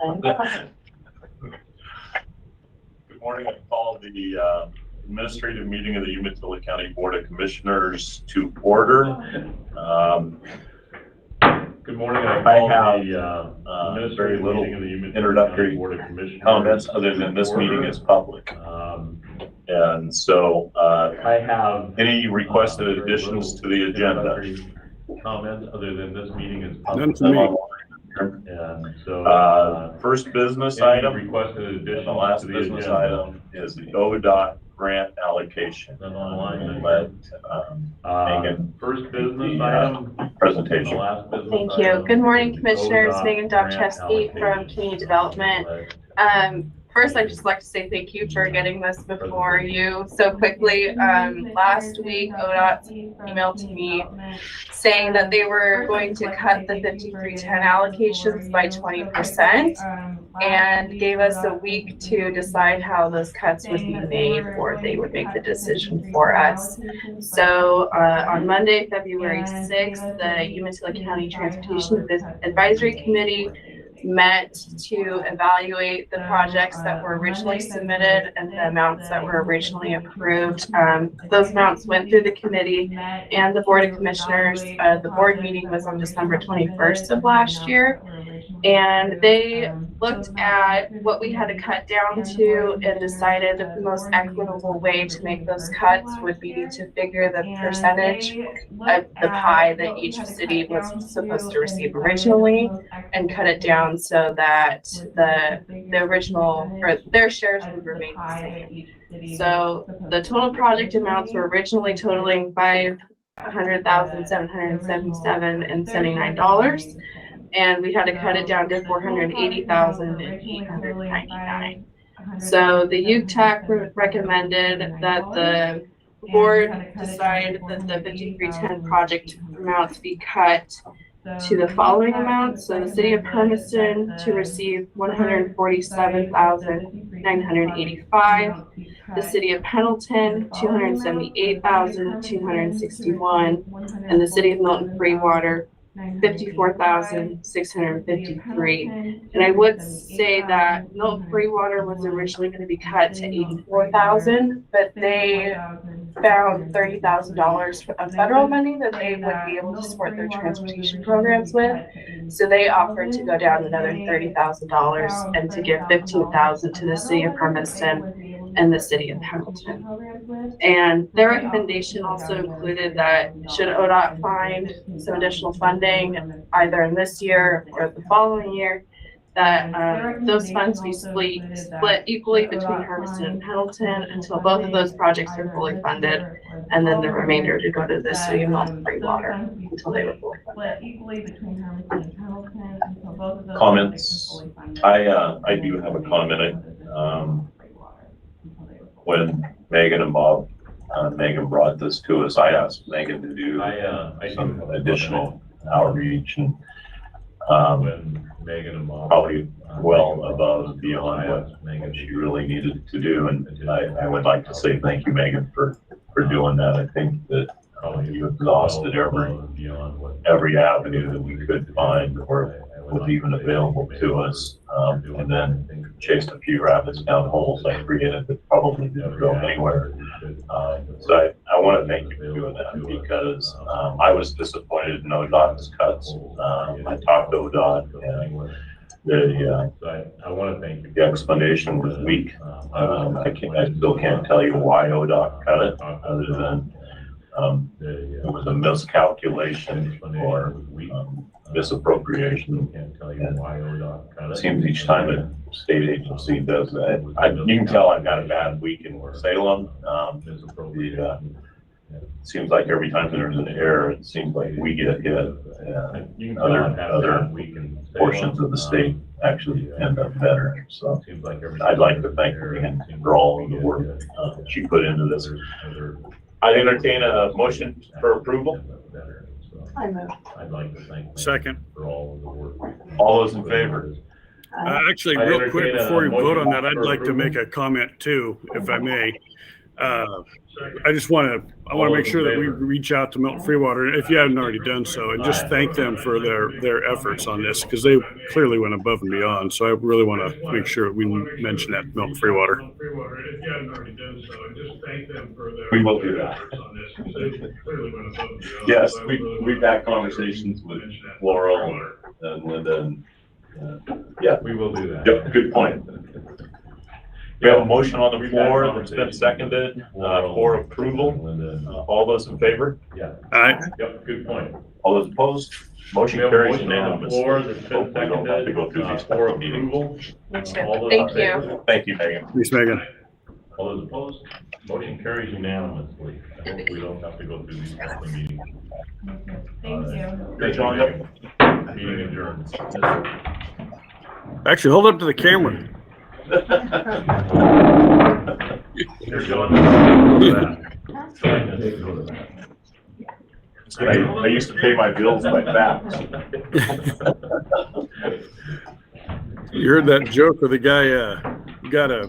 Good morning. I call the administrative meeting of the Umatilla County Board of Commissioners to order. Good morning. I have very little introductory comments other than this meeting is public. And so I have any requested additions to the agenda? Comments other than this meeting is None public. for me. And so first business any item, requested and additions the last to the business agenda. item is the ODOT grant allocation. Then online, Let Megan first business the item, the presentation. last business Thank you. item Good morning, is the Commissioners. ODOT Megan grant Dobchesky from allocation. Community Development. First, I'd just like to say thank you for getting this before you so quickly. Last week, ODOT emailed to me saying that they were going to cut the 5310 allocations by 20% and gave us a week to decide how those cuts would be made, or they would make the decision for us. So on Monday, February 6th, the Umatilla County Transportation Advisory Committee met to evaluate the projects that were originally submitted and the amounts that were originally approved. Those amounts went through the committee and the Board of Commissioners. The board meeting was on December 21st of last year. And they looked at what we had to cut down to and decided that the most equitable way to make those cuts would be to figure the percentage of the pie that each city was supposed to receive originally and cut it down so that the original, or their shares would remain the same. So the total project amounts were originally totaling $500,777.79. And we had to cut it down to $480,899. So the UTAC recommended that the board decide that the 5310 project amounts be cut to the following amounts. So the city of Hermiston to receive $147,985. The city of Pendleton, $278,261. And the city of Milton Freewater, $54,653. And I would say that Milton Freewater was originally going to be cut to $84,000, but they found $30,000 of federal money that they would be able to support their transportation programs with. So they offered to go down another $30,000 and to give $15,000 to the city of Hermiston and the city of Pendleton. And their recommendation also included that should ODOT find some additional funding either in this year or the following year, that those funds be split equally between Hermiston and Pendleton until both of those projects are fully funded, and then the remainder to go to the city of Milton Freewater until they were fully funded. Comments? I do have a comment. When Megan and Bob, Megan brought this to us, I asked Megan to do some additional outreach and When Megan and Bob probably well above and beyond what she really needed to do. And I would like to say thank you, Megan, for doing that. I think that you exhausted every avenue that we could find or was even available to us, and then chased a few rabbits down holes I created that probably didn't go anywhere. So I want to thank you for doing that, because I was disappointed in ODOT's cuts. I talked to ODOT, and I want to thank you. the explanation was weak. I still can't tell you why ODOT cut it, other than it was a miscalculation or misappropriation. And it seems each time a state agency does that, you can tell I've got a bad week in Salem. It seems like every time there's an error, it seems like we get hit. Other portions of the state actually end up better. So I'd like to thank her again for all of the work she put into this. I entertain a motion for approval. I move. I'd like to thank Second. for all of the work. All those in favor? Actually, I real quick entertain a before we vote on motion that, I'd for like to make approval. a comment too, if I may. I just want to make sure that we reach out to Milton Freewater, if you haven't already done so, and just thank them for their efforts on this, because they clearly went above and beyond. So I really want to make sure we mention that to Milton Freewater. We will do that. Yes, we've had conversations with Laurel and Linda, and yeah, We will do that. yep, good point. We have a motion on the floor that's been seconded for approval. All those in favor? Yeah. All right. Yep, good point. All those opposed? Motion We have a carries motion on the unanimously. floor that's been Hope we don't have to go through seconded these for couple meetings. approval. Me too. All those Thank in you. favor? Thank you, Megan. Thanks, Megan. All those opposed? Motion carries unanimously. I hope we don't have to go through these couple of meetings. Thank you. Hey, John. Meeting adjourned. Actually, hold up to the camera. Here, John. Go to that. I used to pay my bills by fax. You heard that joke where the guy got a